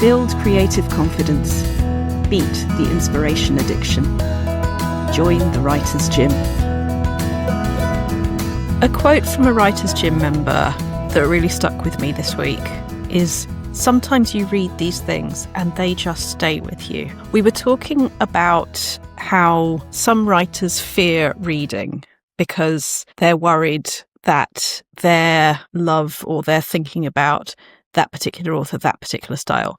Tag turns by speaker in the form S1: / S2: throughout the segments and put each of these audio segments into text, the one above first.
S1: Build creative confidence. Beat the inspiration addiction. Join the Writer's Gym. A quote from a Writer's Gym member that really stuck with me this week is, "Sometimes you read these things and they just stay with you." We were talking about how some writers fear reading because they're worried that their love or their thinking about that particular author, that particular style,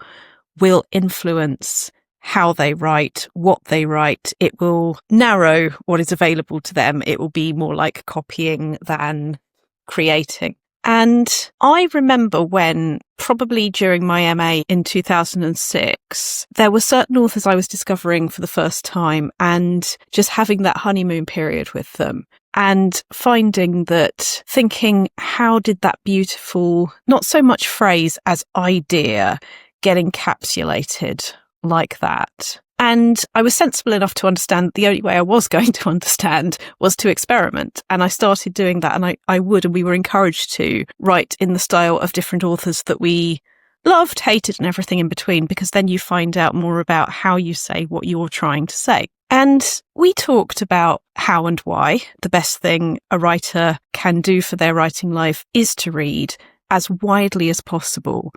S1: will influence how they write, what they write. It will narrow what is available to them. It will be more like copying than creating. And I remember when, probably during my MA in 2006, there were certain authors I was discovering for the first time and just having that honeymoon period with them. And finding that, thinking, how did that beautiful, not so much phrase as idea, get encapsulated like that? And I was sensible enough to understand that the only way I was going to understand was to experiment. And I started doing that, and we were encouraged to write in the style of different authors that we loved, hated, and everything in between, because then you find out more about how you say what you're trying to say. And we talked about how and why the best thing a writer can do for their writing life is to read as widely as possible.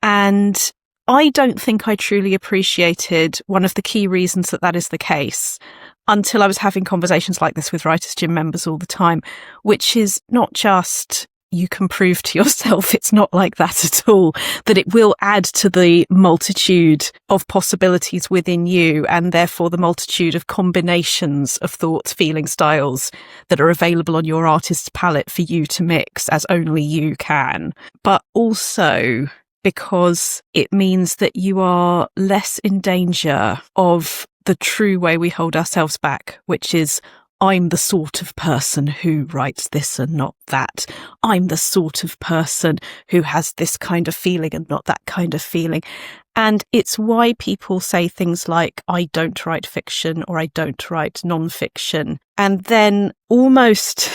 S1: And I don't think I truly appreciated one of the key reasons that is the case until I was having conversations like this with Writers' Gym members all the time, which is not just you can prove to yourself, it's not like that at all, that it will add to the multitude of possibilities within you and therefore the multitude of combinations of thoughts, feelings, styles that are available on your artist's palette for you to mix as only you can. But also because it means that you are less in danger of the true way we hold ourselves back, which is, I'm the sort of person who writes this and not that. I'm the sort of person who has this kind of feeling and not that kind of feeling. And it's why people say things like, I don't write fiction or I don't write non-fiction. And then almost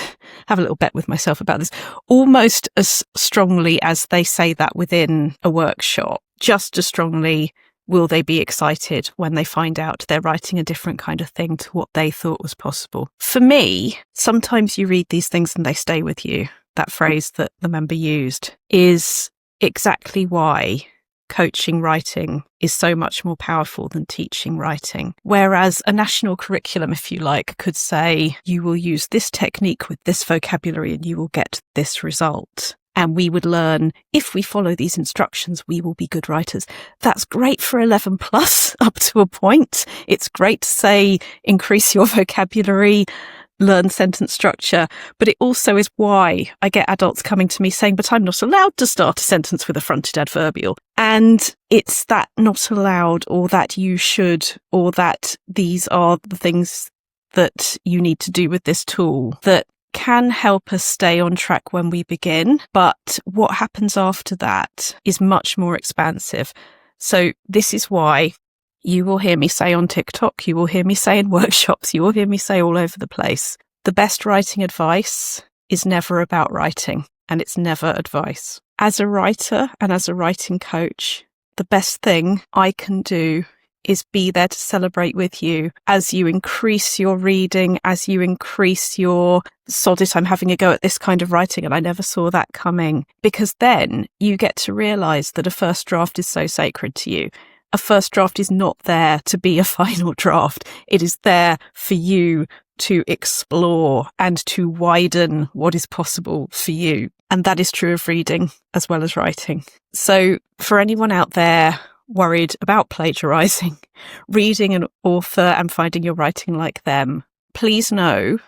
S1: have a little bet with myself about this, almost as strongly as they say that within a workshop, just as strongly will they be excited when they find out they're writing a different kind of thing to what they thought was possible. For me, sometimes you read these things and they stay with you. That phrase that the member used is exactly why coaching writing is so much more powerful than teaching writing. Whereas a national curriculum, if you like, could say, you will use this technique with this vocabulary and you will get this result. And we would learn, if we follow these instructions, we will be good writers. That's great for 11 plus up to a point. It's great to say, increase your vocabulary, learn sentence structure. But it also is why I get adults coming to me saying, but I'm not allowed to start a sentence with a fronted adverbial. And it's that not allowed, or that you should, or that these are the things that you need to do with this tool that can help us stay on track when we begin, but what happens after that is much more expansive. So this is why you will hear me say on TikTok, you will hear me say in workshops, you will hear me say all over the place, the best writing advice is never about writing, and it's never advice. As a writer and as a writing coach, the best thing I can do is be there to celebrate with you as you increase your reading, as you increase your sod it, I'm having a go at this kind of writing and I never saw that coming. Because then you get to realise that a first draft is so sacred to you. A first draft is not there to be a final draft. It is there for you to explore and to widen what is possible for you. And that is true of reading as well as writing. So for anyone out there worried about plagiarizing, reading an author and finding your writing like them, please know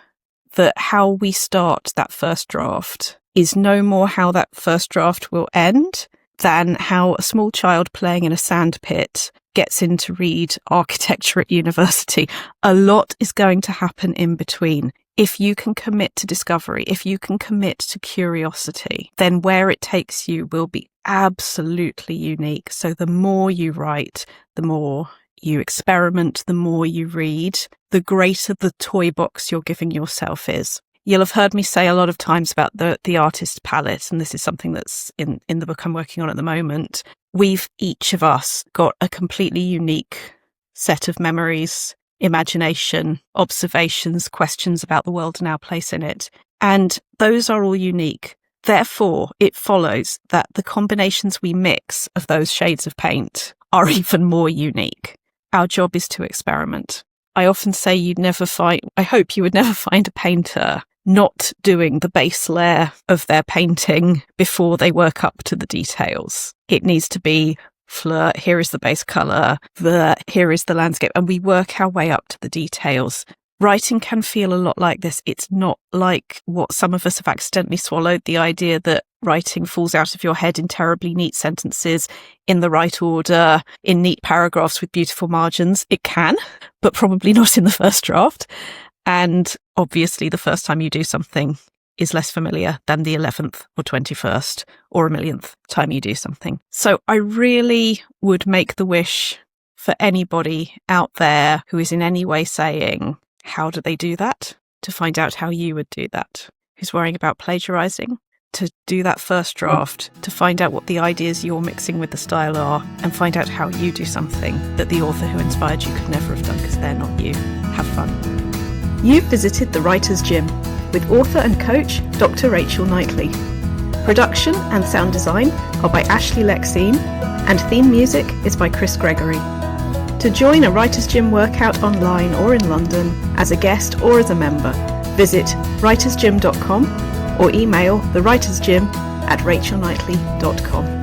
S1: that how we start that first draft is no more how that first draft will end than how a small child playing in a sandpit gets in to read architecture at university. A lot is going to happen in between. If you can commit to discovery, if you can commit to curiosity, then where it takes you will be absolutely unique. So the more you write, the more you experiment, the more you read, the greater the toy box you're giving yourself is. You'll have heard me say a lot of times about the artist palette, and this is something that's in the book I'm working on at the moment. we've each of us got a completely unique set of memories, imagination, observations, questions about the world and our place in it. And those are all unique. Therefore, it follows that the combinations we mix of those shades of paint are even more unique. Our job is to experiment. I often say I hope you would never find a painter not doing the base layer of their painting before they work up to the details. It needs to be flirt, here is the base colour, here is the landscape, and we work our way up to the details. Writing can feel a lot like this. It's not like what some of us have accidentally swallowed, the idea that writing falls out of your head in terribly neat sentences, in the right order, in neat paragraphs with beautiful margins. It can, but probably not in the first draft. And obviously the first time you do something is less familiar than the 11th or 21st or a millionth time you do something. So I really would make the wish for anybody out there who is in any way saying, how do they do that? To find out how you would do that. Who's worrying about plagiarizing? To do that first draft, to find out what the ideas you're mixing with the style are, and find out how you do something that the author who inspired you could never have done because they're not you. Have fun. You've visited The Writer's Gym with author and coach Dr. Rachel Knightley. Production and sound design are by Ashley Lexine, and theme music is by Chris Gregory. To join a Writer's Gym workout online or in London, as a guest or as a member, visit writersgym.com or email thewritersgym@rachelknightley.com.